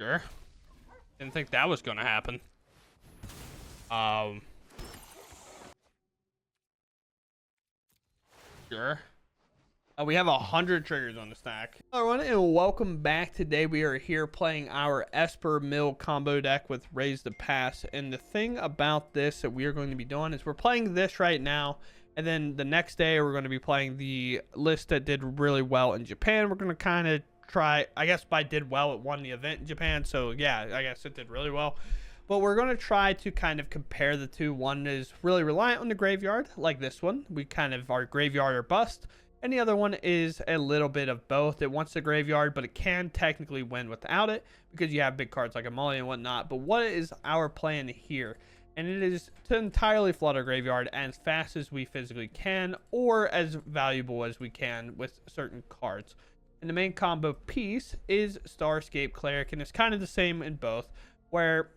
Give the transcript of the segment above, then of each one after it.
Sure. Didn't think that was gonna happen. Sure. We have 100 triggers on the stack. Hello everyone, and welcome back. Today we are here playing our Esper Mill combo deck with Raise the Pass. And the thing about this that we are going to be doing is we're playing this right now, and then the next day we're going to be playing the list that did really well in Japan. We're going to kind of try, I guess by did well, it won the event in Japan, so yeah, I guess it did really well. But we're going to try to kind of compare the two. One is really reliant on the graveyard, like this one. We kind of are graveyard or bust. And the other one is a little bit of both. It wants the graveyard, but it can technically win without it because you have big cards like a Molly and whatnot. But what is our plan here? And it is to entirely flood our graveyard as fast as we physically can, or as valuable as we can with certain cards. And the main combo piece is Starscape Cleric, and it's kind of the same in both, where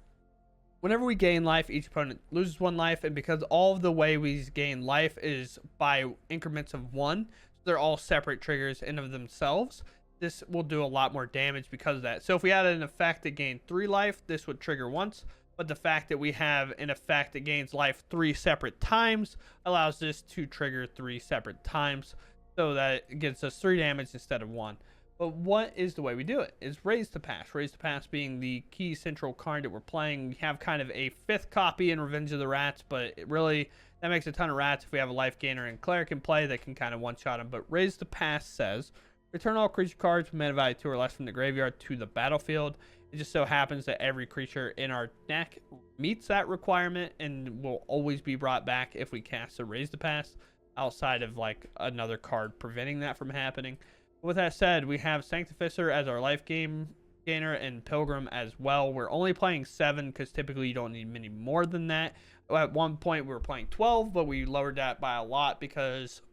whenever we gain life, each opponent loses 1 life, and because all of the way we gain life is by increments of 1, they're all separate triggers in of themselves. This will do a lot more damage because of that. So if we had an effect that gained 3 life, this would trigger once, but the fact that we have an effect that gains life 3 separate times allows this to trigger 3 separate times, so that it gives us 3 damage instead of 1. But what is the way we do it? Is Raise the Pass. Raise the Pass being the key central card that we're playing. We have kind of a 5th copy in Revenge of the Rats, but it really, that makes a ton of rats if we have a life gainer and Cleric in play that can kind of one-shot them. But Raise the Pass says, return all creature cards with mana value 2 or less from the graveyard to the battlefield. It just so happens that every creature in our deck meets that requirement and will always be brought back if we cast a Raise the Pass, outside of like another card preventing that from happening. With that said, we have Sanctifier as our life gainer and Pilgrim as well. We're only playing 7 because typically you don't need many more than that. At one point we were playing 12, but we lowered that by a lot because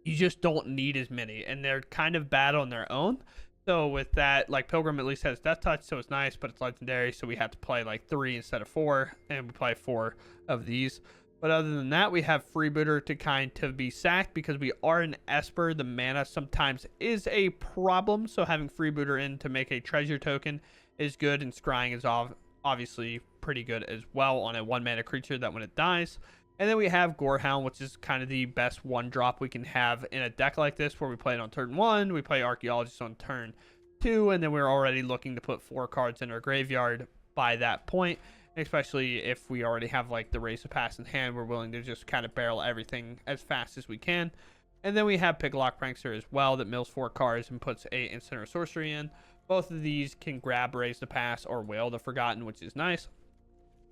you just don't need as many, and they're kind of bad on their own. So with that, like Pilgrim at least has Death Touch, so it's nice, but it's legendary, so we have to play like 3 instead of 4, and we play 4 of these. But other than that, we have Freebooter to kind of be sacked because we are an Esper. The mana sometimes is a problem, so having Freebooter in to make a treasure token is good, and Scrying is obviously pretty good as well on a 1-mana creature that when it dies. And then we have Gorehound, which is kind of the best 1-drop we can have in a deck like this, where we play it on turn 1, we play Archaeologist on turn 2, and then we're already looking to put 4 cards in our graveyard by that point. Especially if we already have like the Raise the Pass in hand, we're willing to just kind of barrel everything as fast as we can. And then we have Picklock Prankster as well that mills 4 cards and puts a instant or sorcery in. Both of these can grab Raise the Pass or Wail the Forgotten, which is nice.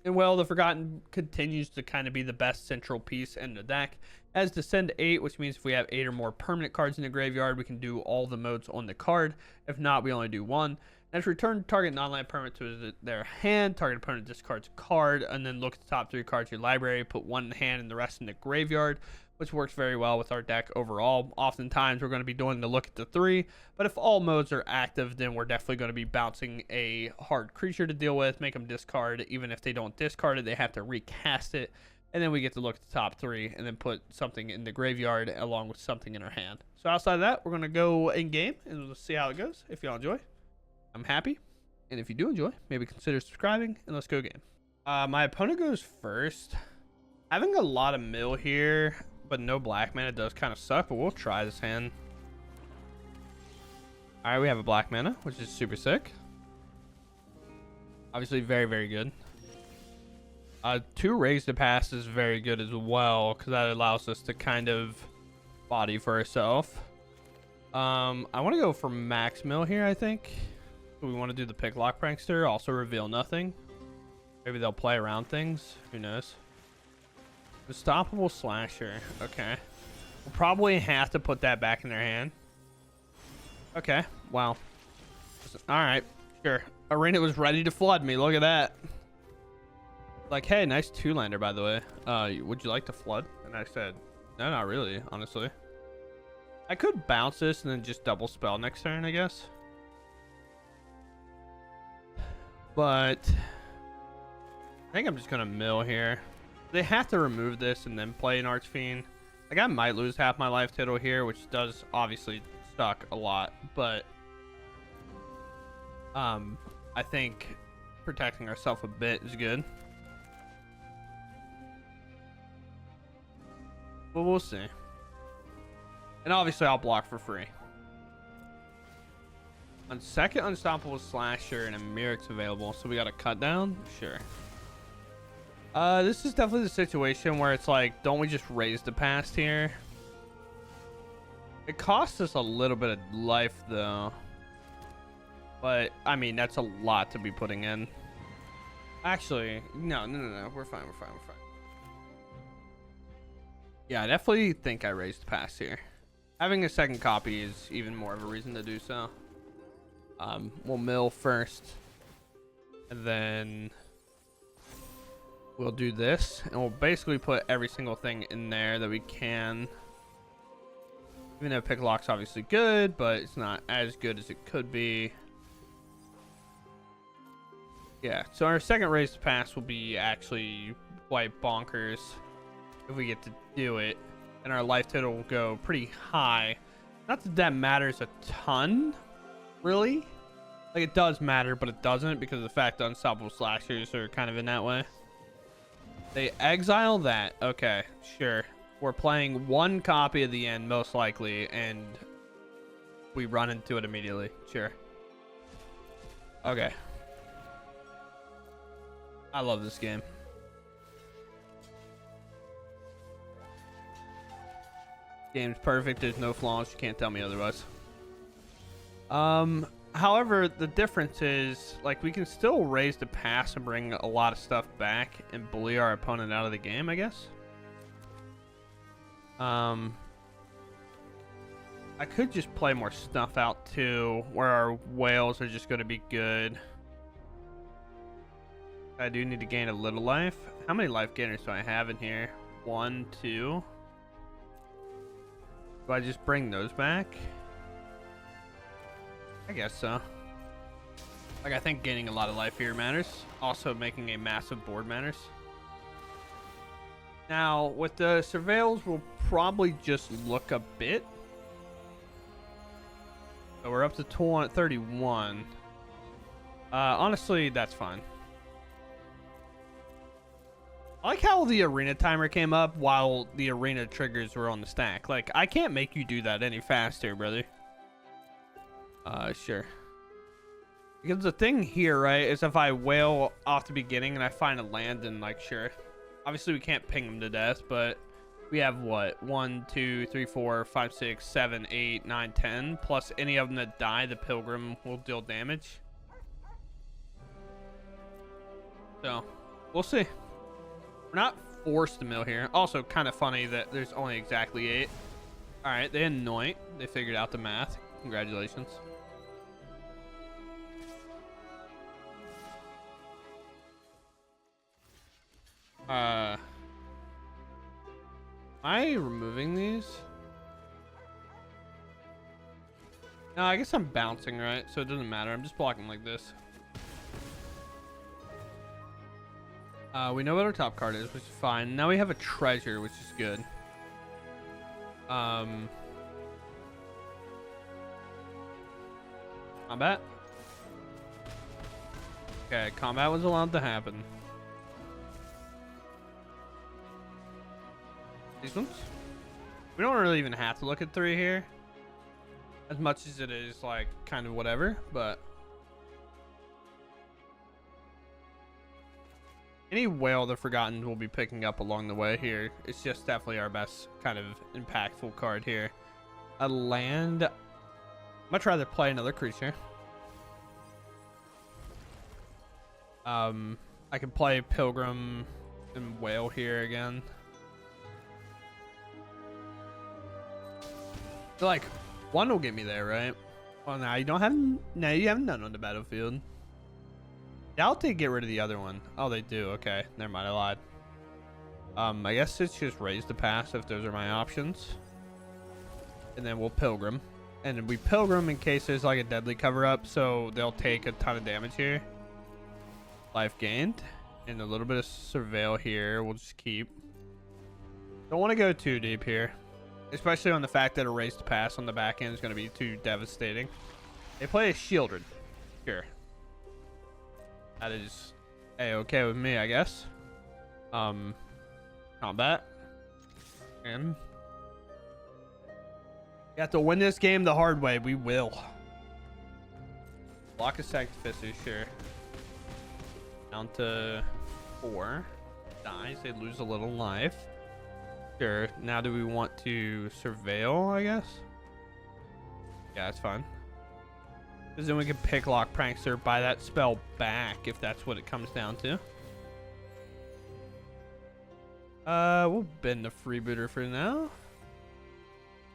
And Wail the Forgotten continues to kind of be the best central piece in the deck. As Descend 8, which means if we have 8 or more permanent cards in the graveyard, we can do all the modes on the card. If not, we only do 1. Next, return target non-land permanent to their hand. Target opponent discards a card, and then look at the top 3 cards of your library. Put 1 in the hand and the rest in the graveyard, which works very well with our deck overall. Oftentimes, we're going to be doing the look at the 3, but if all modes are active, then we're definitely going to be bouncing a hard creature to deal with, make them discard. Even if they don't discard it, they have to recast it, and then we get to look at the top 3 and then put something in the graveyard along with something in our hand. So outside of that, we're going to go in game and we'll see how it goes. If y'all enjoy, I'm happy, and if you do enjoy, maybe consider subscribing, and let's go game. My opponent goes first. Having a lot of mill here but no black mana does kind of suck, but we'll try this hand. All right, we have a black mana, which is super sick. Obviously very, very good. 2 Raise the Pass is very good as well, because that allows us to kind of body for ourselves. I want to go for max mill here, I think. We want to do the Picklock Prankster, also reveal nothing. Maybe they'll play around things. Who knows? Unstoppable Slasher. Okay. We'll probably have to put that back in their hand. Okay. Wow. Alright. Sure. Arena was ready to flood me. Look at that. Like, hey, nice 2-lander, by the way. Would you like to flood? And I said, no, not really, honestly. I could bounce this and then just double spell next turn, I guess. But I think I'm just gonna mill here. They have to remove this and then play an Archfiend. Like, I might lose half my life total here, which does obviously suck a lot, but I I think protecting ourselves a bit is good. But we'll see. And obviously I'll block for free. On second, Unstoppable Slasher and a Myric's available, so we got a cut down? Sure. This is definitely the situation where it's like, don't we just raise the past here? It costs us a little bit of life though. But, I mean, that's a lot to be putting in. Actually, no. We're fine. Yeah, I definitely think I raised the past here. Having a second copy is even more of a reason to do so. We'll mill first. And then we'll do this. And we'll basically put every single thing in there that we can. Even though Picklock's obviously good, but it's not as good as it could be. Yeah, so our second raise to pass will be actually quite bonkers if we get to do it. And our life total will go pretty high. Not that that matters a ton, really. Like, it does matter, but it doesn't because of the fact that Unstoppable Slashers are kind of in that way. They exile that. Okay, sure. We're playing one copy of the end, most likely, and we run into it immediately. Sure. Okay. I love this game. Game's perfect. There's no flaws. You can't tell me otherwise. However, the difference is, like, we can still raise the pass and bring a lot of stuff back and bully our opponent out of the game, I guess. I could just play more stuff out too, where our whales are just going to be good. I do need to gain a little life. How many life gainers do I have in here? 1, 2. Do I just bring those back? I guess so. Like, I think gaining a lot of life here matters. Also, making a massive board matters. Now, with the surveils, we'll probably just look a bit. So we're up to 31. Honestly, that's fine. I like how the arena timer came up while the arena triggers were on the stack. Like, I can't make you do that any faster, brother. Sure. Because the thing here, right, is if I wail off the beginning and I find a land, then, like, sure. Obviously, we can't ping them to death, but we have, what, 1, 2, 3, 4, 5, 6, 7, 8, 9, 10. Plus any of them that die, the Pilgrim will deal damage. So, we'll see. We're not forced to mill here. Also, kind of funny that there's only exactly 8. All right, they anoint. They figured out the math. Congratulations. Am I removing these? No, I guess I'm bouncing, right? So it doesn't matter. I'm just blocking like this. We know what our top card is, which is fine. Now we have a treasure, which is good. Combat. Okay, combat was allowed to happen. These ones? We don't really even have to look at 3 here. As much as it is, like, kind of whatever, but... Any Wail the Forgotten we'll be picking up along the way here. It's just definitely our best kind of impactful card here. A land. Much rather play another creature. I can play Pilgrim and Wail here again. So, like, one will get me there, right? Well, now you don't have. Now you have none on the battlefield. Doubt they get rid of the other one. Oh, they do. Okay, never mind. I lied. I guess it's just raise the pass if those are my options, and then we'll Pilgrim, and then we Pilgrim in case there's like a deadly cover up, so they'll take a ton of damage here. Life gained, and a little bit of surveil here. We'll just keep. Don't want to go too deep here, especially on the fact that a raise to pass on the back end is going to be too devastating. They play a shielded. Sure. That is a-okay with me, I guess. Combat. And you have to win this game the hard way. We will. Block a Sanctificer, sure. Down to 4. Dies. They lose a little life. Sure. Now do we want to surveil, I guess? Yeah, that's fine. Because then we can Picklock Prankster, buy that spell back if that's what it comes down to. We'll bend the Freebooter for now.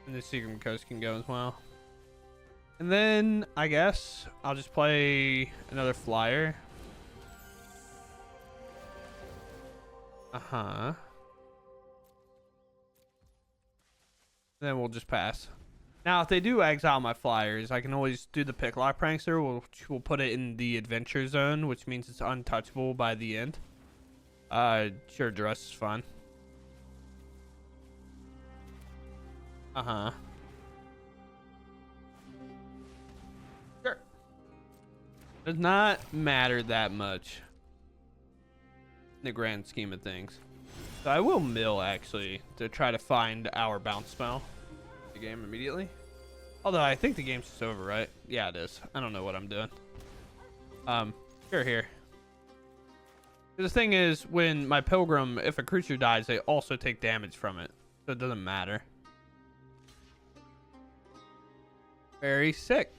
And the Seachrome Coast can go as well. And then, I guess, I'll just play another flyer. Uh-huh. Then we'll just pass. Now, if they do exile my flyers, I can always do the Picklock Prankster. We'll put it in the adventure zone, which means it's untouchable by the end. Sure, Dress is fun. Uh-huh. Sure. Does not matter that much in the grand scheme of things. So I will mill, actually, to try to find our bounce spell. The game immediately. Although I think the game's just over, right? Yeah, it is. I don't know what I'm doing. Here. The thing is, when my Pilgrim, if a creature dies, they also take damage from it. So it doesn't matter. Very sick.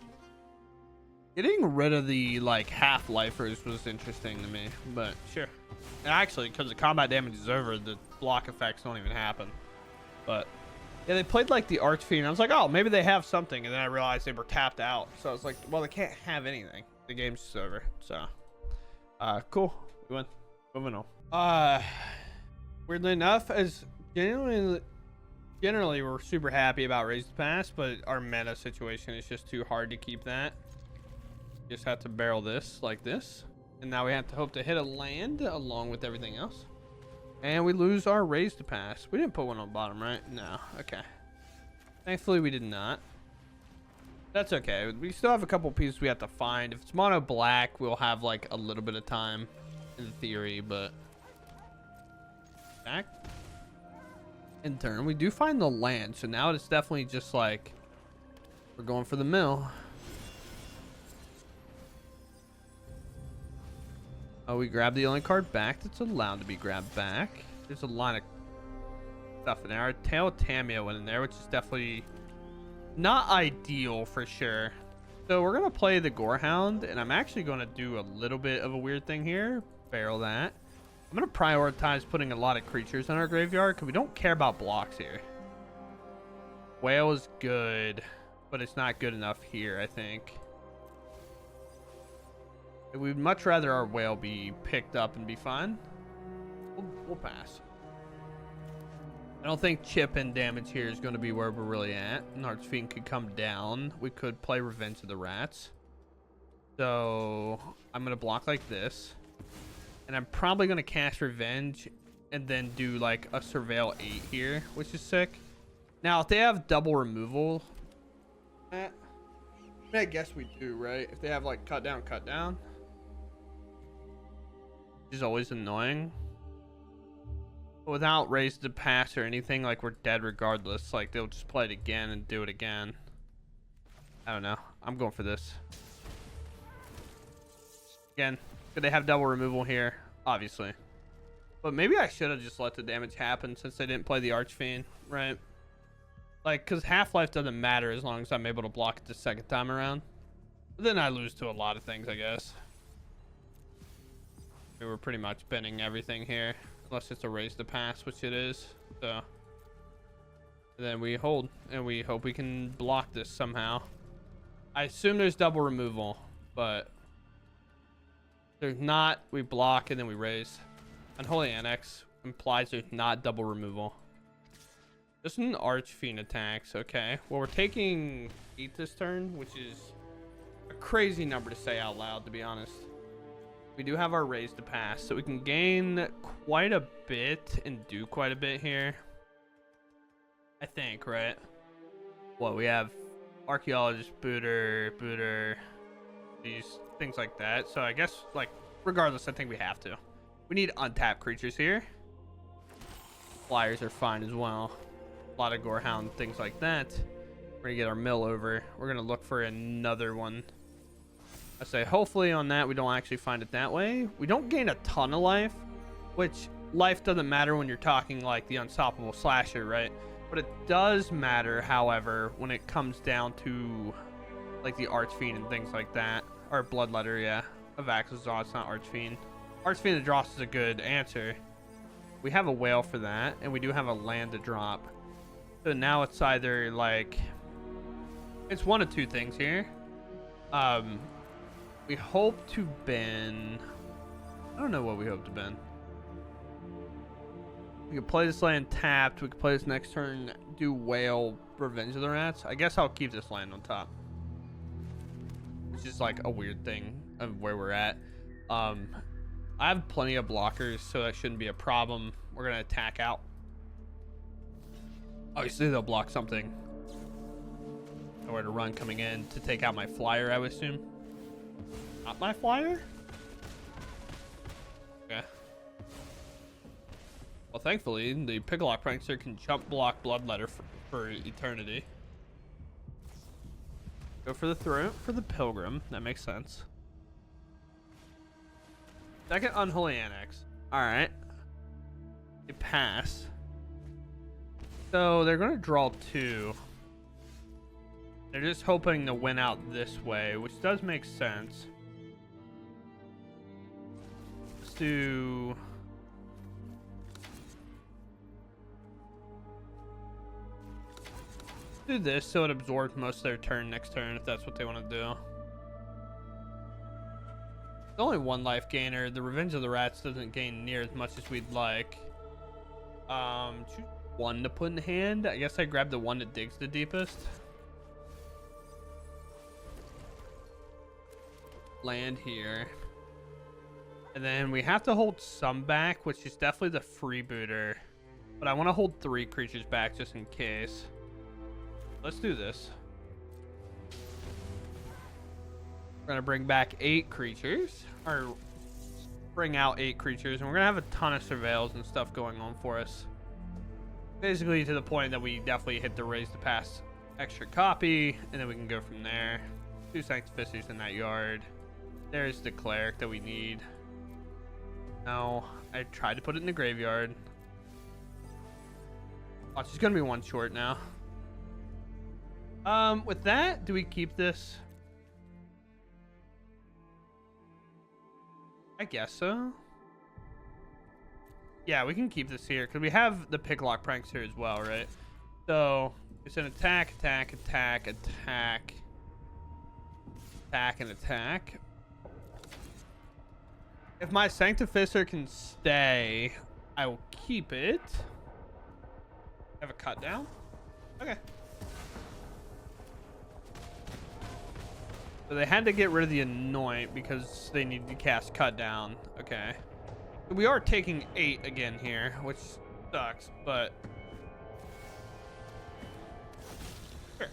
Getting rid of the, like, half-lifers was interesting to me, but sure. And actually, because the combat damage is over, the block effects don't even happen. But yeah, they played like the Archfiend. I was like, oh, maybe they have something, and then I realized they were tapped out. So I was like, well, they can't have anything. The game's just over. So, cool. We went. Moving on. Weirdly enough, as generally we're super happy about Raise the Pass, but our meta situation is just too hard to keep that. Just have to barrel this like this, and now we have to hope to hit a land along with everything else. And we lose our Raise to Pass. We didn't put one on bottom, right? No. Okay. Thankfully, we did not. That's okay. We still have a couple pieces we have to find. If it's mono black, we'll have like a little bit of time in theory, but back in turn, we do find the land. So now it's definitely just like we're going for the mill. Oh, we grab the only card back that's allowed to be grabbed back. There's a lot of stuff in there. Our Tale of Tamiyo went in there, which is definitely not ideal for sure. So we're going to play the Gorehound, and I'm actually going to do a little bit of a weird thing here. Barrel that. I'm going to prioritize putting a lot of creatures in our graveyard because we don't care about blocks here. Wail is good, but it's not good enough here, I think. We'd much rather our Wail be picked up and be fine. We'll pass. I don't think chip and damage here is going to be where we're really at. An Archfiend could come down. We could play Revenge of the Rats. So I'm going to block like this. And I'm probably going to cast Revenge and then do like a Surveil 8 here, which is sick. Now, if they have double removal, I guess we do, right? If they have like cut down, which is always annoying. But without Raise to Pass or anything, like we're dead regardless. Like they'll just play it again and do it again. I don't know. I'm going for this. Again, could they have double removal here? Obviously. But maybe I should have just let the damage happen since they didn't play the Archfiend, right? Like, because Half-Life doesn't matter as long as I'm able to block it the second time around. But then I lose to a lot of things, I guess. We were pretty much bending everything here. Unless it's a Raise to Pass, which it is. So. And then we hold. And we hope we can block this somehow. I assume there's double removal. But there's not. We block and then we raise. Unholy Annex implies there's not double removal. Just an Archfiend attacks. Okay. Well, we're taking 8 this turn, which is a crazy number to say out loud, to be honest. We do have our Raise to Pass, so we can gain quite a bit and do quite a bit here. I think, right? Well, we have Archaeologist, Booter, these things like that. So I guess, like, regardless, I think we have to. We need untapped creatures here. Flyers are fine as well. A lot of Gorehound, things like that. We're gonna get our mill over. We're gonna look for another one. I say hopefully on that we don't actually find it that way. We don't gain a ton of life, which life doesn't matter when you're talking like the unstoppable slasher, right? But it does matter, however, when it comes down to like the Archfiend and things like that. Or Bloodletter, yeah. Of Axelzod, it's not Archfiend. Archfiend to Dross is a good answer. We have a Wail for that, and we do have a land to drop. So now it's either like... It's one of two things here. We hope to bin... I don't know what we hope to bin. We could play this land tapped. We could play this next turn, do Wail, Revenge of the Rats. I guess I'll keep this land on top. Which is like a weird thing of where we're at. I have plenty of blockers, so that shouldn't be a problem. We're going to attack out. Obviously, they'll block something. Nowhere to run coming in to take out my flyer, I would assume. Not my flyer? Okay. Well, thankfully, the Picklock Prankster can jump block Bloodletter for eternity. Go for the throat for the Pilgrim. That makes sense. Second Unholy Annex. Alright. They pass. So they're going to draw 2. They're just hoping to win out this way, which does make sense. Let's do... do this so it absorbs most of their turn next turn if that's what they want to do. It's only 1 life gainer. The Revenge of the Rats doesn't gain near as much as we'd like. Choose 1 to put in hand. I guess I grab the one that digs the deepest. Land here. And then we have to hold some back, which is definitely the Freebooter. But I want to hold 3 creatures back just in case. Let's do this. We're going to bring back 8 creatures. Or bring out 8 creatures. And we're going to have a ton of surveils and stuff going on for us. Basically to the point that we definitely hit the raise to pass extra copy. And then we can go from there. 2 Sanctificers in that yard. There's the Cleric that we need. No, I tried to put it in the graveyard. Watch, it's going to be 1 short now. With that, do we keep this? I guess so. Yeah, we can keep this here because we have the Picklock Prankster as well, right? So it's an attack, attack, attack, attack, attack, and attack. If my Sanctificer can stay, I will keep it. Have a cut down? Okay. So they had to get rid of the Anoint because they need to cast Cut Down. Okay. We are taking 8 again here, which sucks, but... Sure.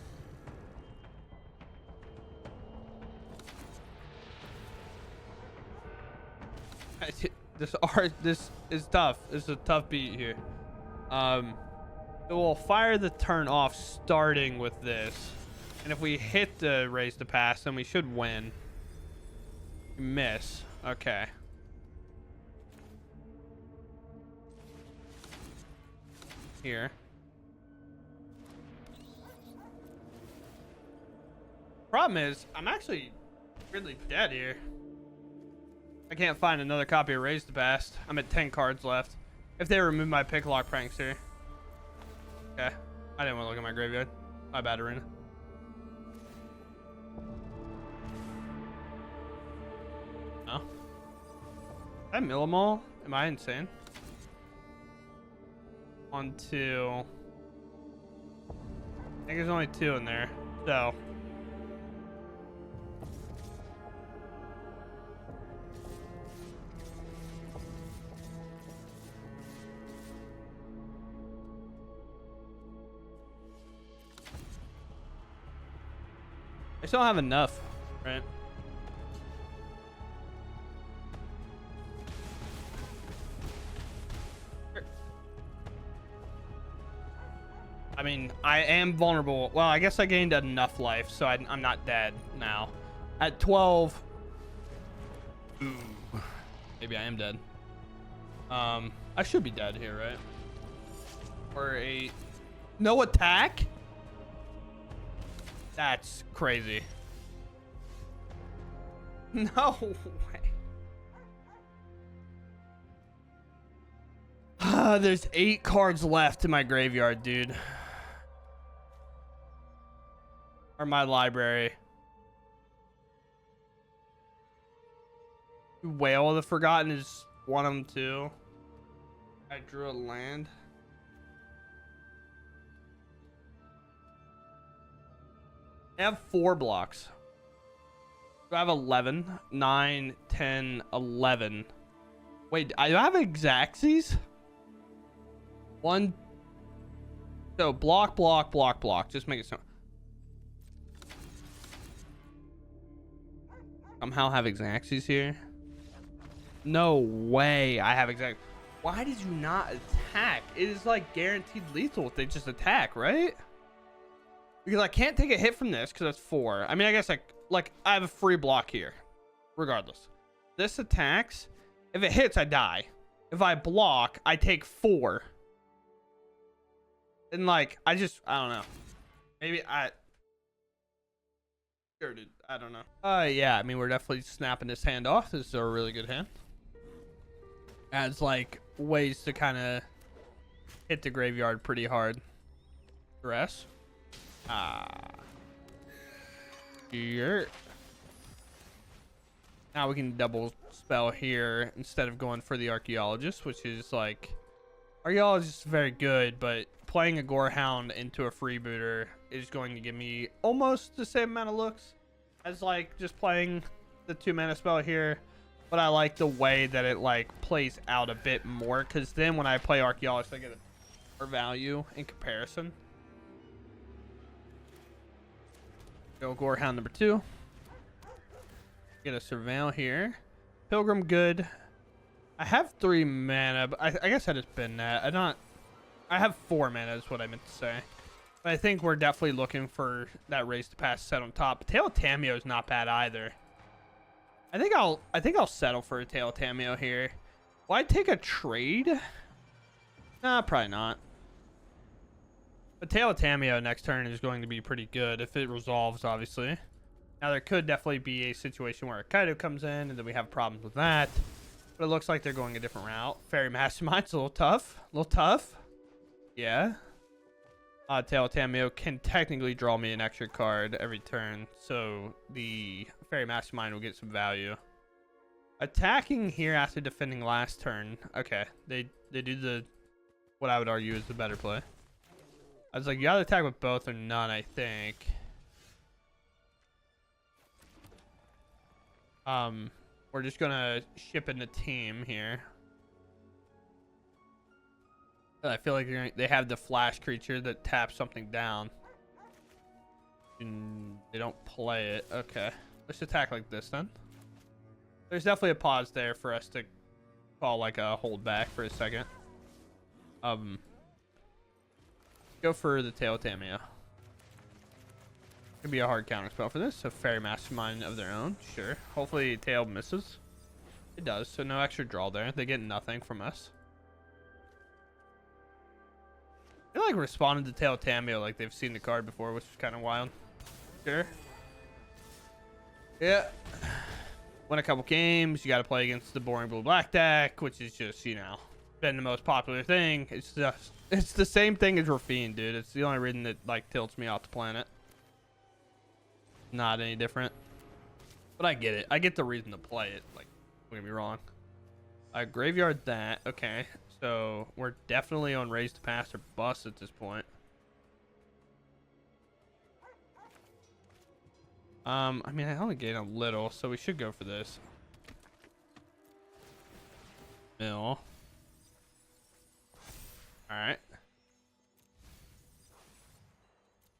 This is tough. This is a tough beat here. So we'll fire the turn off starting with this. And if we hit the raise to pass, then we should win. Miss. Okay. Here. Problem is, I'm actually really dead here. I can't find another copy of Raise to Pass. I'm at 10 cards left. If they remove my Picklock Prankster. Okay. I didn't want to look at my graveyard. My bad, Arena. No. Did I mill them all? Am I insane? 1, 2. I think there's only 2 in there. So. I still have enough, right? I mean, I am vulnerable. Well, I guess I gained enough life, so I'm not dead now. At 12... Ooh. Maybe I am dead. I should be dead here, right? Or a... No attack? That's crazy. No way. There's 8 cards left in my graveyard, dude. Or my library. Wail of the Forgotten is one of them too. I drew a land. I have 4 blocks. Do I have 11? 9, 10, 11. Wait, I have Xaxes? 1. So block, block, block, block. Just make it so. Somehow have Xaxes here. No way I have Xaxes. Why did you not attack? It is like guaranteed lethal if they just attack, right? Because I can't take a hit from this because that's 4. I mean, I guess like I have a free block here. Regardless. This attacks. If it hits, I die. If I block, I take 4. And like, I don't know. Maybe sure, dude. I don't know. Yeah, I mean, we're definitely snapping this hand off. This is a really good hand. Adds like ways to kind of hit the graveyard pretty hard. Stress. Here. Now we can double spell here instead of going for the Archaeologist, which is like... Archaeologist is very good, but playing a Gorehound into a Freebooter is going to give me almost the same amount of looks as like just playing the 2-mana spell here. But I like the way that it like plays out a bit more, because then when I play Archaeologist, I get more value in comparison. Go Gorehound number 2. Get a Surveil here. Pilgrim good. I have 3 mana, but I guess I just been that. I have 4 mana is what I meant to say. But I think we're definitely looking for that Raise to Pass set on top. Tale of Tamiyo is not bad either. I think I'll settle for a Tale of Tamiyo here. Will I take a trade? Nah, probably not. But Tale of Tamiyo next turn is going to be pretty good if it resolves, obviously. Now, there could definitely be a situation where a Kaido comes in, and then we have problems with that. But it looks like they're going a different route. Fairy Mastermind's a little tough. A little tough. Yeah. Tale of Tamiyo can technically draw me an extra card every turn, so the Fairy Mastermind will get some value. Attacking here after defending last turn. Okay, they do the what I would argue is the better play. I was like, you gotta attack with both or none, I think. We're just gonna ship in the team here. I feel like they have the flash creature that taps something down. And they don't play it. Okay. Let's attack like this then. There's definitely a pause there for us to call like a hold back for a second. Go for the Tale of Tamiyo. Could be a hard counter spell for this. So Fairy Mastermind of their own. Sure. Hopefully Tail misses. It does. So no extra draw there. They get nothing from us. They like responded to Tale of Tamiyo like they've seen the card before, which is kind of wild. Sure. Yeah. Win a couple games. You got to play against the boring blue-black deck, which is just, you know, been the most popular thing. It's the same thing as Rafine, dude. It's the only reason that like tilts me off the planet. Not any different. But I get it. I get the reason to play it. Like, don't get me wrong. I graveyard that. Okay. So we're definitely on Raise to Pass or bust at this point. I mean, I only gained a little, so we should go for this. Mill. Alright.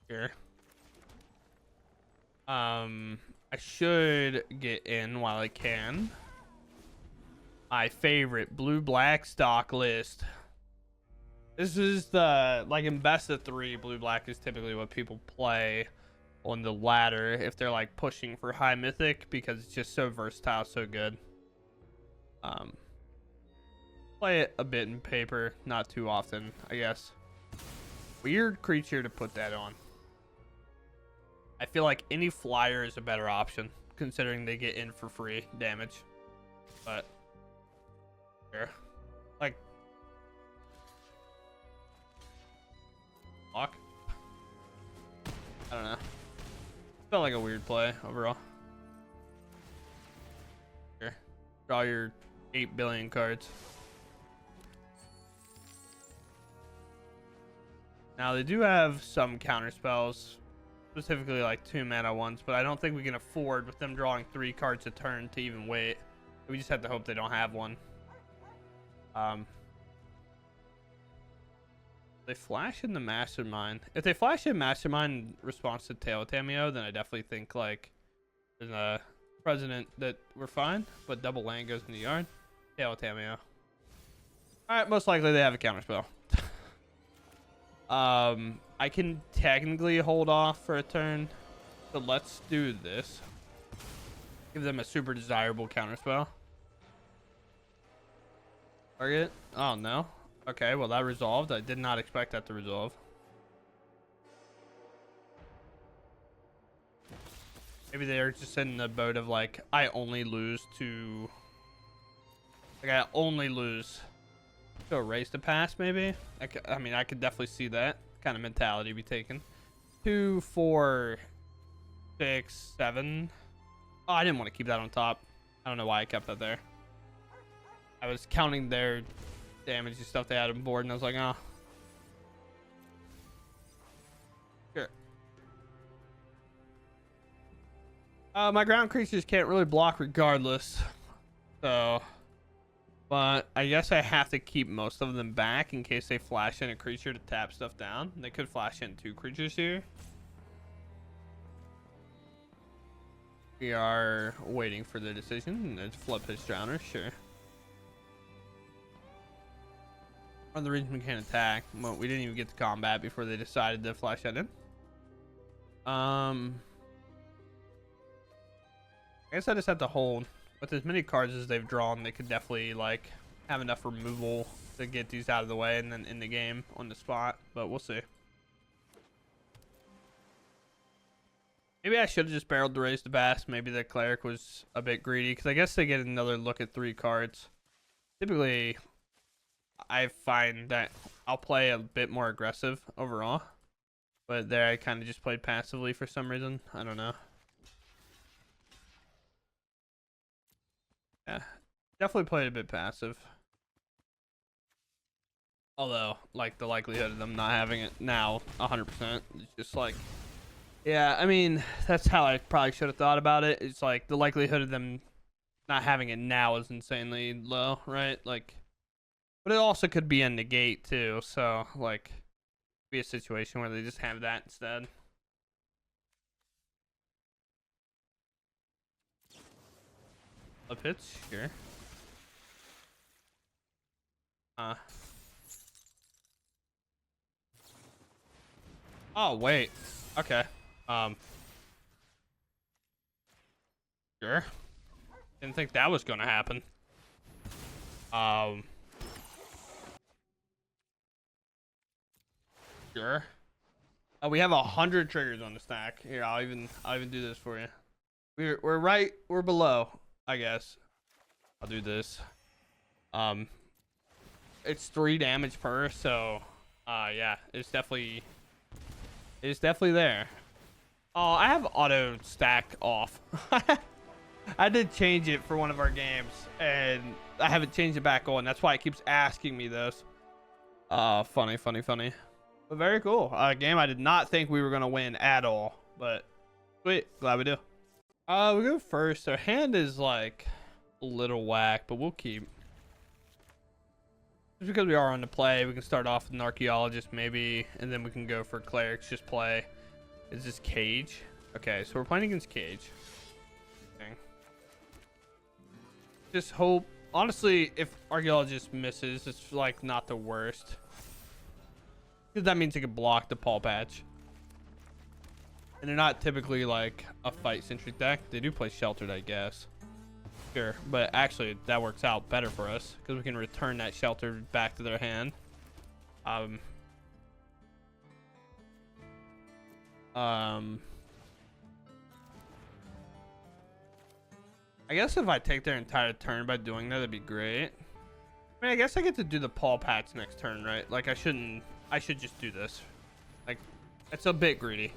Here. I should get in while I can. My favorite blue-black stock list. This is the, like, in best of 3, blue black is typically what people play on the ladder if they're like pushing for high mythic, because it's just so versatile, so good. Play it a bit in paper, not too often, I guess. Weird creature to put that on. I feel like any flyer is a better option, considering they get in for free damage. But sure. Like, lock. I don't know. Felt like a weird play overall. Here, draw your 8 billion cards. Now they do have some counter spells, specifically like 2 mana ones, but I don't think we can afford with them drawing 3 cards a turn to even wait. We just have to hope they don't have one. They flash in the Mastermind. If they flash in Mastermind in response to Tale of Tamiyo, then I definitely think like there's a precedent that we're fine. But double land goes in the yard. Tale of Tamiyo. Alright, most likely they have a counterspell. I can technically hold off for a turn, but let's do this. Give them a super desirable counterspell. Target? Oh no. Okay, well that resolved. I did not expect that to resolve. Maybe they're just in the boat of like, I only lose to... Like, I only lose to erase the past, maybe? I mean, I could definitely see that kind of mentality be taken. 2, 4, 6, 7. Oh, I didn't want to keep that on top. I don't know why I kept that there. I was counting their damage and stuff they had on board, and I was like, oh. Sure. My ground creatures can't really block regardless. So, but I guess I have to keep most of them back in case they flash in a creature to tap stuff down. They could flash in 2 creatures here. We are waiting for the decision. Let's flip his drowner, sure. One of the reasons we can't attack. Well, we didn't even get to combat before they decided to flash that in. I guess I just have to hold. With as many cards as they've drawn, they could definitely like have enough removal to get these out of the way and then in the game on the spot. But we'll see. Maybe I should have just barreled to raise the bass. Maybe the cleric was a bit greedy, because I guess they get another look at 3 cards. Typically, I find that I'll play a bit more aggressive overall, but there I kind of just played passively for some reason. I don't know. Yeah, definitely played a bit passive. Although, like, the likelihood of them not having it now 100% is just like, yeah, I mean, that's how I probably should have thought about it. It's like the likelihood of them not having it now is insanely low, right? Like, but it also could be a negate too, so like be a situation where they just have that instead. A pitch, sure. Oh wait. Okay. Sure. Didn't think that was gonna happen. Sure. We have 100 triggers on the stack. Here, I'll even do this for you. We're right. We're below, I guess. I'll do this. It's 3 damage per. So, yeah, it's definitely there. Oh, I have auto stack off. I did change it for one of our games, and I haven't changed it back on. That's why it keeps asking me those. Funny. But very cool. Game I did not think we were gonna win at all, but sweet, glad we do. We go first. Our hand is like a little whack, but we'll keep. Just because we are on the play, we can start off with an archaeologist maybe, and then we can go for clerics. Just play. Is this Cage? Okay, so we're playing against Cage. Okay. Just hope. Honestly, if archaeologist misses, it's like not the worst. Because that means it can block the Paw Patch. And they're not typically like a fight centric deck. They do play sheltered, I guess. Sure, but actually that works out better for us because we can return that shelter back to their hand. I guess if I take their entire turn by doing that, that'd be great. I mean, I guess I get to do the Paw Patch next turn, right? Like I should just do this. Like, it's a bit greedy.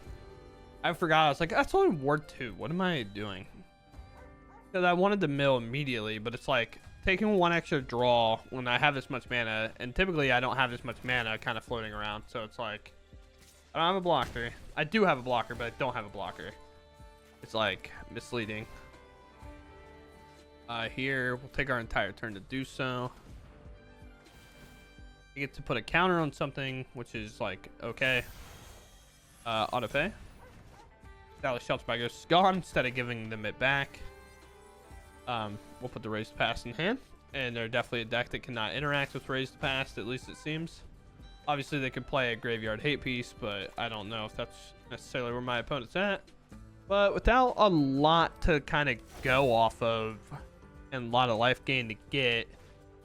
I forgot. I was like, that's only Ward 2. What am I doing? Because I wanted to mill immediately, but it's like taking one extra draw when I have this much mana, and typically I don't have this much mana kind of floating around. So it's like, I don't have a blocker. I do have a blocker, but I don't have a blocker. It's like misleading. Here, we'll take our entire turn to do so. We get to put a counter on something, which is like, okay. Auto pay. Dallas Shelter by Ghost is gone instead of giving them it back. We'll put the Raised Past in hand. And they're definitely a deck that cannot interact with Raised Past, at least it seems. Obviously, they could play a Graveyard Hate Piece, but I don't know if that's necessarily where my opponent's at. But without a lot to kind of go off of and a lot of life gain to get,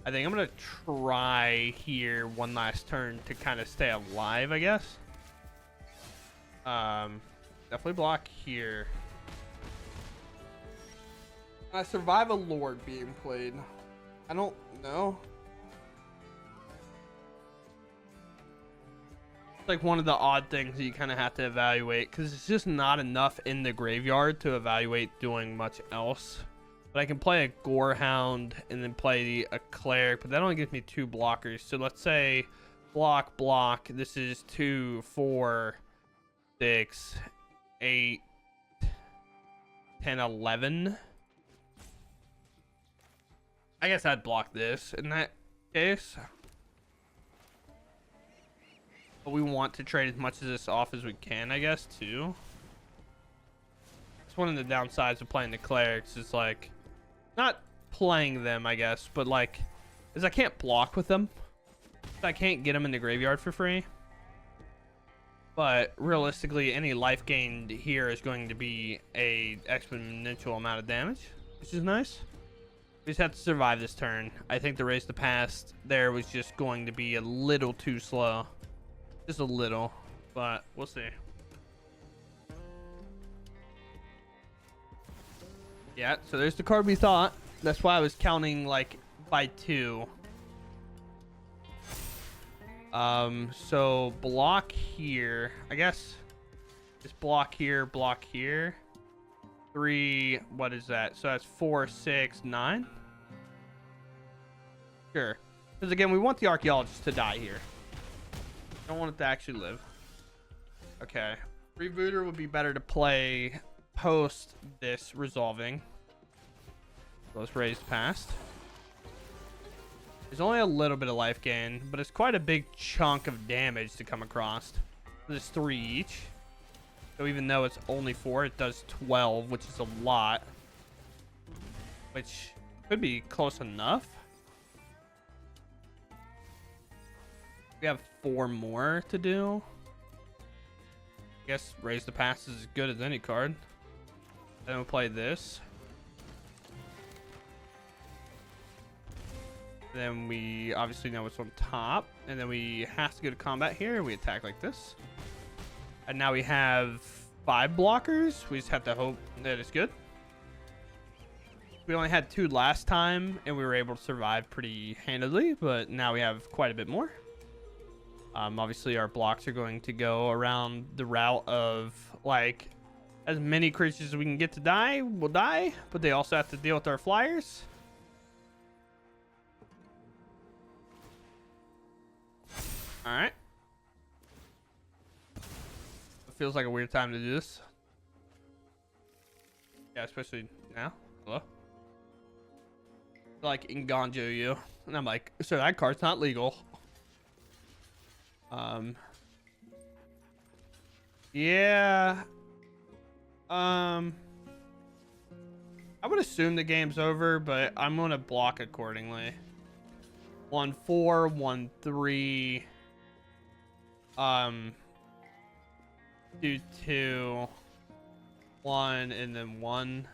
I think I'm going to try here one last turn to kind of stay alive, I guess. Definitely block here. I survive a Lord being played. I don't know. It's like one of the odd things that you kind of have to evaluate because it's just not enough in the graveyard to evaluate doing much else. But I can play a Gorehound and then play a Cleric, but that only gives me 2 blockers. So let's say block, block. This is 2, 4, 6, 8, 10, 11. I guess I'd block this in that case. But we want to trade as much of this off as we can, I guess, too. It's one of the downsides of playing the Clerics is like, not playing them, I guess, but like, is I can't block with them. I can't get them in the graveyard for free. But realistically, any life gained here is going to be a exponential amount of damage, which is nice. We just have to survive this turn. I think the Raise the Past there was just going to be a little too slow. Just a little, but we'll see. Yeah, so there's the card we thought. That's why I was counting like by 2. So block here. I guess just block here, block here. 3, what is that? So that's 4, 6, 9. Sure. Because again, we want the Archaeologist to die here. Don't want it to actually live. Okay. Freebooter would be better to play post this resolving. So let's Raise Past. There's only a little bit of life gain, but it's quite a big chunk of damage to come across. There's 3 each. So even though it's only 4, it does 12, which is a lot. Which could be close enough. We have 4 more to do. I guess Raise the Past is as good as any card. Then we'll play this. Then we obviously know what's on top. And then we have to go to combat here. We attack like this. And now we have 5 blockers. We just have to hope that it's good. We only had 2 last time, and we were able to survive pretty handily. But now we have quite a bit more. Obviously, our blocks are going to go around the route of, like, as many creatures as we can get to die will die. But they also have to deal with our flyers. Alright. It feels like a weird time to do this. Yeah, especially now. Hello? Like, Nganjo you. And I'm like, so that card's not legal. Yeah. I would assume the game's over, but I'm going to block accordingly. 1-4, 1-3. Do 2, 1, and then 1.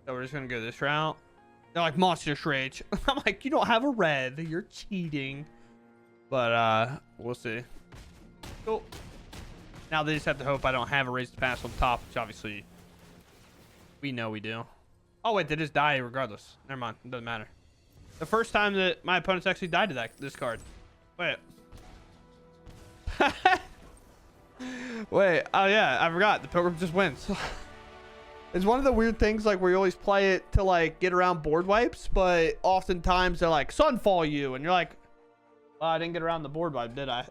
So we're just gonna go this route. They're like monstrous rage. I'm like, you don't have a red. You're cheating. But we'll see. Cool. Now they just have to hope I don't have a raise to pass on top, which obviously we know we do. Oh wait, they just die regardless. Never mind. It doesn't matter. The first time that my opponents actually died to this card. Wait. Wait. Oh yeah, I forgot. The Pilgrim just wins. It's one of the weird things, like, where you always play it to, like, get around board wipes, but oftentimes they're like, Sunfall you, and you're like, well, I didn't get around the board wipe, did I?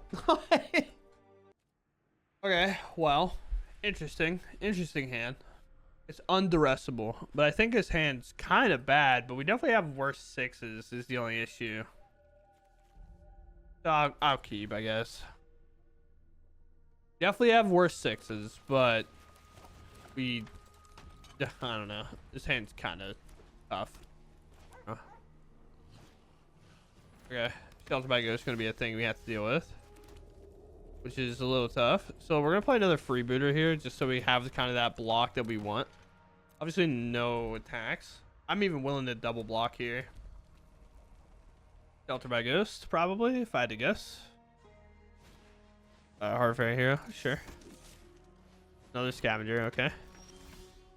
Okay, well, interesting hand. It's undressable, but I think his hand's kind of bad, but we definitely have worse 6s is the only issue. So I'll keep, I guess. Definitely have worse 6s, but we... I don't know. This hand's kind of tough. Okay. Shelter by Ghost is going to be a thing we have to deal with, which is a little tough. So we're going to play another Freebooter here just so we have kind of that block that we want. Obviously, no attacks. I'm even willing to double block here. Shelter by Ghost, probably, if I had to guess. Hard Fairy Hero, sure. Another Scavenger, okay.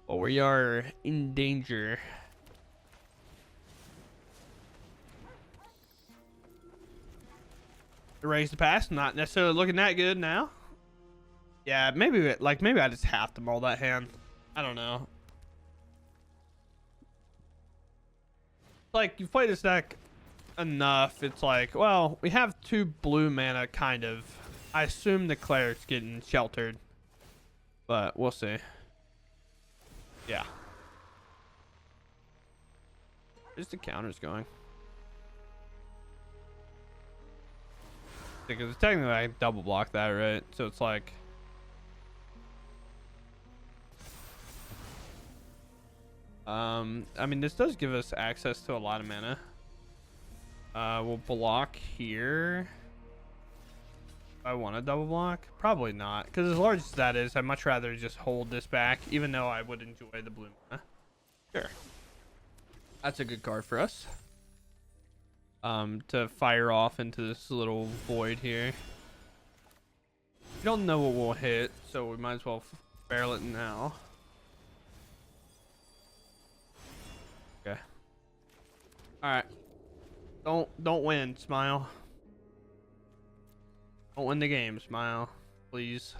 Well, we are in danger. The raise to pass, not necessarily looking that good now. Yeah, maybe I just have to mull that hand. I don't know. Like, you've played this deck enough. It's like, well, we have 2 blue mana, kind of. I assume the Cleric's getting sheltered, but we'll see. Yeah. Where's the counters going? Because technically I double block that, right? So it's like... I mean, this does give us access to a lot of mana. We'll block here. I want to double block? Probably not, because as large as that is, I'd much rather just hold this back, even though I would enjoy the blue mana. Sure. That's a good card for us. To fire off into this little void here. We don't know what we'll hit, so we might as well barrel it now. Okay. Alright. Don't win, Smile. Don't win the game, Smile. Please.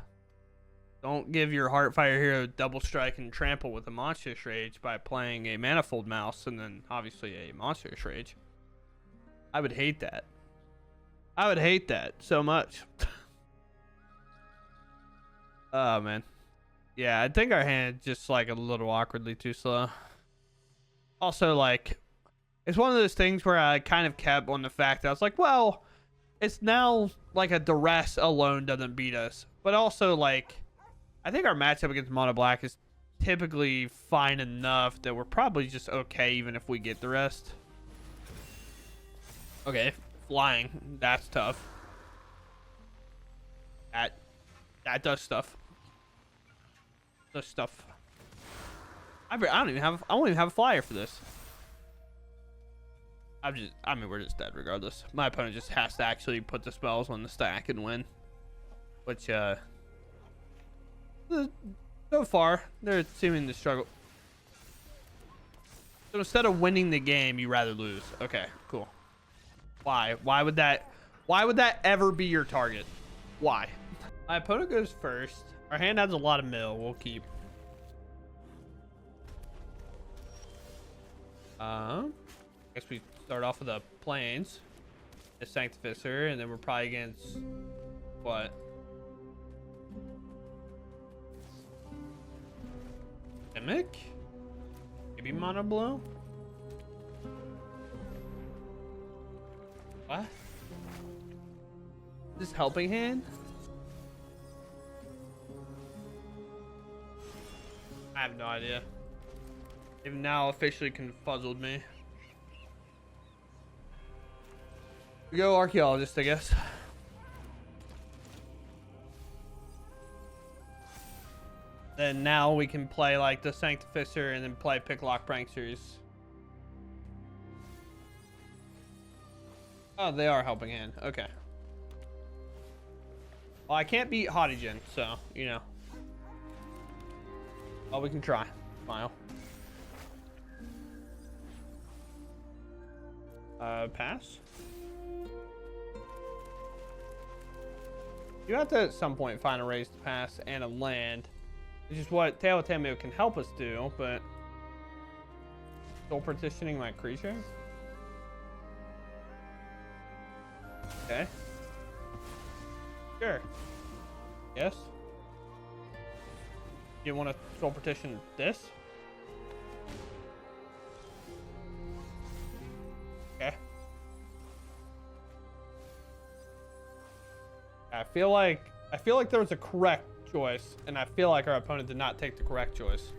Don't give your Heartfire Hero double strike and trample with a Monstrous Rage by playing a Manifold Mouse and then obviously a Monstrous Rage. I would hate that. I would hate that so much. Oh, man. Yeah, I think our hand just like a little awkwardly too slow. Also, like, it's one of those things where I kind of kept on the fact that I was like, well, it's now like a duress alone doesn't beat us. But also, like, I think our matchup against Mono Black is typically fine enough that we're probably just okay even if we get the rest. Okay, flying. That's tough. That does stuff. Does stuff. I won't even have a flyer for this. I mean, we're just dead regardless. My opponent just has to actually put the spells on the stack and win. Which, so far, they're seeming to struggle. So instead of winning the game, you rather lose. Okay, cool. Why? Why would that ever be your target? Why? My opponent goes first. Our hand has a lot of mill. We'll keep. Guess we start off with the plains, a Sanctifier, and then we're probably against what? Mimic? Maybe Mono Blue? What? This helping hand? I have no idea. They've now officially confuzzled me. We go Archaeologist, I guess. Then now we can play like the Sanctifier and then play Picklock Pranksters. Oh, they are helping hand. Okay. Well, I can't beat Hottigen, so, you know. Oh, we can try. Smile. Pass. You have to at some point find a raise to pass and a land, which is what Tale of Tamiyo can help us do, but soul partitioning my creature? Okay. Sure. Yes. You want to soul partition this? Okay. I feel like there was a correct choice, and I feel like our opponent did not take the correct choice.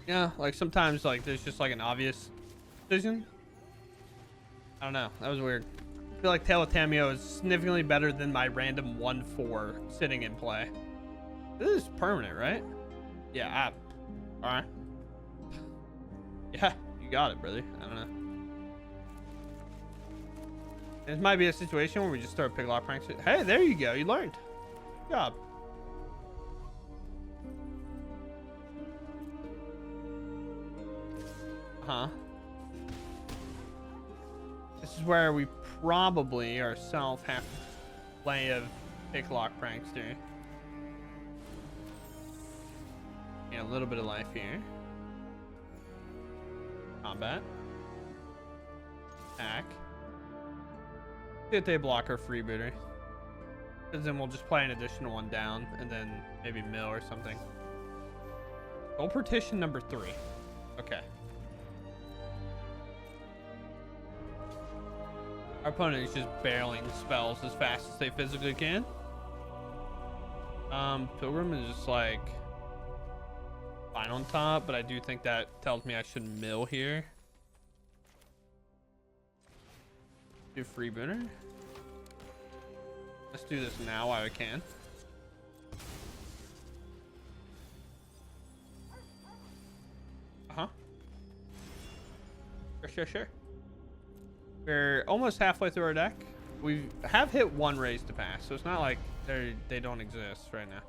Yeah, like sometimes like there's just like an obvious decision. I don't know. That was weird. I feel like Tale of Tamiyo is significantly better than my random 1/4 sitting in play. This is permanent, right? Yeah. All right. Yeah, you got it, brother. I don't know. This might be a situation where we just start Picklock Prankster. Hey, there you go. You learned. Good job. Huh. This is where we probably ourselves have to play a Picklock Prankster. And a little bit of life here. Combat. Attack. See if they block our Freebooter. Because then we'll just play an additional one down and then maybe mill or something. Goal partition number 3. Okay. Our opponent is just barreling spells as fast as they physically can. Pilgrim is just like fine on top, but I do think that tells me I should mill here. Do Freebooter. Let's do this now while I can. Sure. We're almost halfway through our deck. We have hit 1 raise to pass, so it's not like they don't exist right now.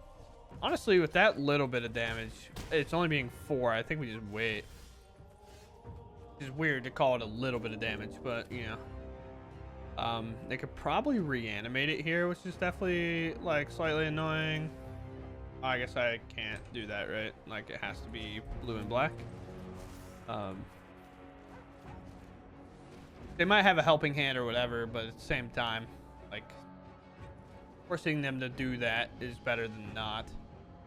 Honestly, with that little bit of damage, it's only being 4. I think we just wait. It's weird to call it a little bit of damage, but you know. They could probably reanimate it here, which is definitely like slightly annoying. I guess I can't do that, right? Like it has to be blue and black. They might have a helping hand or whatever, but at the same time, like forcing them to do that is better than not.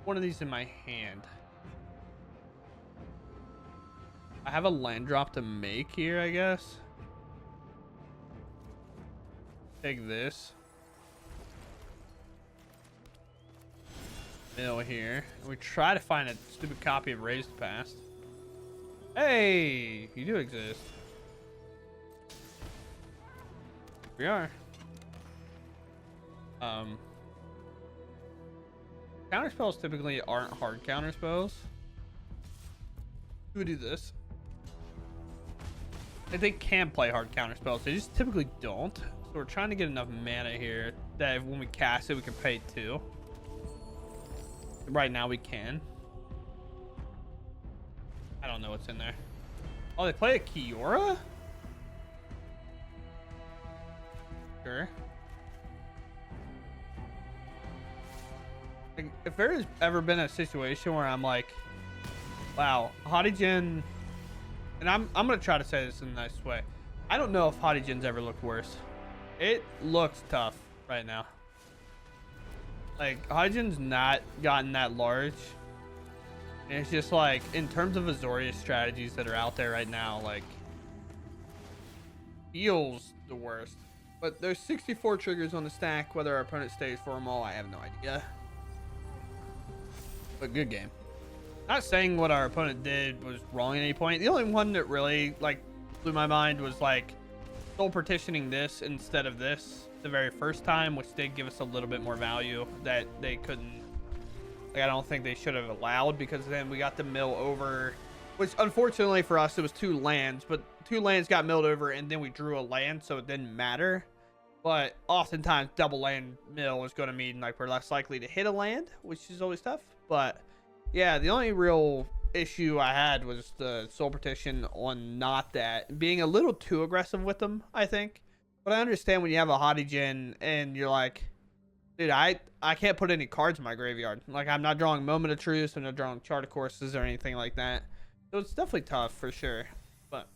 One of these in my hand. I have a land drop to make here, I guess. Take this. Mill here. We try to find a stupid copy of Raised Past. Hey, you do exist. We are. Counter spells typically aren't hard counter spells. Who would do this? They can play hard counter spells. They just typically don't. So we're trying to get enough mana here that when we cast it, we can pay 2. Right now we can. I don't know what's in there. Oh, they play a Kiora? Sure. Like, if there's ever been a situation where I'm like, wow, Hottigen, and I'm gonna try to say this in a nice way. I don't know if Hottigen's ever looked worse. It looks tough right now. Like, Hottigen's not gotten that large. And it's just like, in terms of Azorius strategies that are out there right now, like, feels the worst. But there's 64 triggers on the stack. Whether our opponent stays for them all, I have no idea. But good game. Not saying what our opponent did was wrong at any point. The only one that really, like, blew my mind was, like, soul partitioning this instead of this the very first time, which did give us a little bit more value that they couldn't, like, I don't think they should have allowed, because then we got the mill over, which unfortunately for us, it was 2 lands, but 2 lands got milled over and then we drew a land, so it didn't matter. But oftentimes double land mill is going to mean like we're less likely to hit a land, which is always tough. But yeah, the only real issue I had was the soul partition on not that being a little too aggressive with them, I think. But I understand when you have a hottie gen and you're like, dude, I can't put any cards in my graveyard. Like, I'm not drawing Moment of Truth, I'm not drawing Chart of Courses or anything like that. So it's definitely tough for sure. But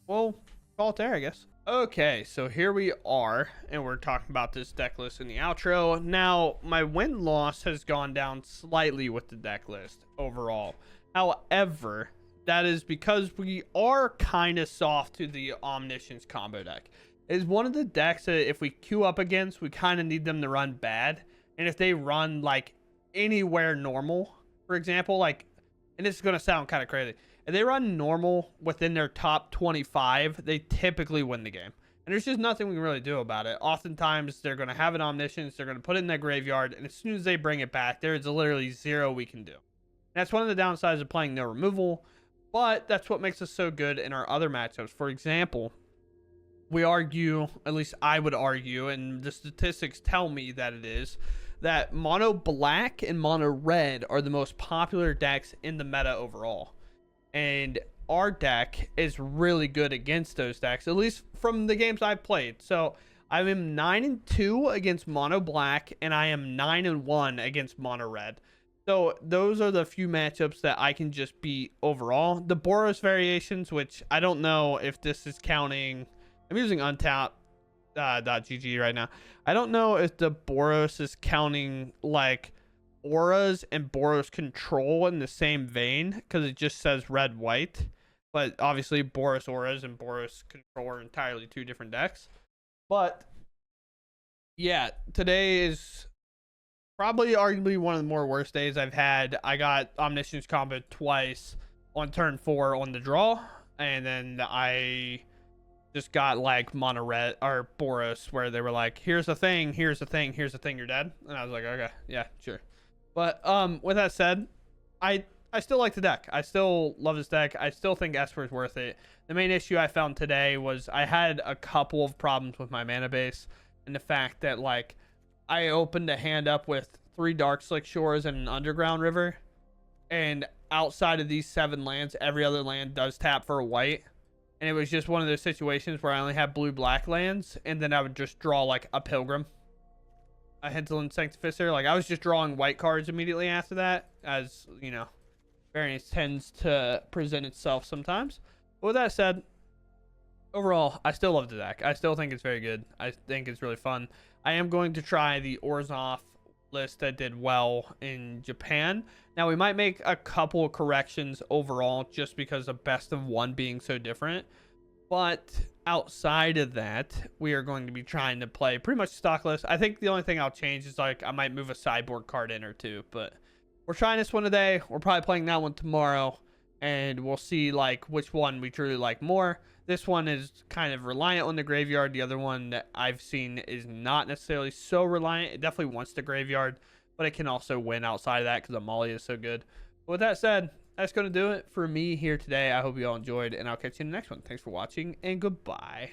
we'll call it there, I guess. Okay, so here we are, and we're talking about this deck list in the outro. Now, my win-loss has gone down slightly with the deck list overall. However, that is because we are kind of soft to the Omniscience combo deck. It is one of the decks that if we queue up against, we kind of need them to run bad. And if they run, like, anywhere normal, for example, like, and this is going to sound kind of crazy, if they run normal within their top 25, they typically win the game. And there's just nothing we can really do about it. Oftentimes, they're going to have an Omniscience, they're going to put it in their graveyard, and as soon as they bring it back, there is literally zero we can do. And that's one of the downsides of playing no removal, but that's what makes us so good in our other matchups. For example, we argue, at least I would argue, and the statistics tell me that it is, that mono black and mono red are the most popular decks in the meta overall. And our deck is really good against those decks, at least from the games I've played. So I am 9-2 against mono black, and I am 9-1 against mono red. So those are the few matchups that I can just beat overall. The Boros variations, which I don't know if this is counting. I'm using untap.gg right now. I don't know if the Boros is counting like auras and Boros control in the same vein, because it just says red white, but obviously Boros auras and Boros control are entirely 2 different decks. But yeah, today is probably arguably one of the more worst days I've had. I got Omniscience combo twice on turn 4 on the draw, and then I just got like mono red or Boros, where they were like, here's the thing, here's the thing, here's the thing, you're dead. And I was like, okay, yeah, sure. But with that said, I still like the deck. I still love this deck. I still think Esper is worth it. The main issue I found today was I had a couple of problems with my mana base, and the fact that, like, I opened a hand up with 3 Darkslick Shores and an Underground River, and outside of these 7 lands, every other land does tap for a white. And it was just one of those situations where I only had blue-black lands, and then I would just draw like a Pilgrim, a Hinterland Sanctifier. Like, I was just drawing white cards immediately after that, as you know, variance tends to present itself sometimes. But with that said, overall, I still love the deck. I still think it's very good. I think it's really fun. I am going to try the Orzhov list that did well in Japan. Now, we might make a couple of corrections overall just because of best of 1 being so different. But outside of that, we are going to be trying to play pretty much stock list. I think the only thing I'll change is, like, I might move a sideboard card in or 2. But we're trying this one today. We're probably playing that one tomorrow. And we'll see, like, which one we truly like more. This one is kind of reliant on the graveyard. The other one that I've seen is not necessarily so reliant. It definitely wants the graveyard, but it can also win outside of that because Amalia is so good. But with that said, that's going to do it for me here today. I hope you all enjoyed, and I'll catch you in the next one. Thanks for watching, and goodbye.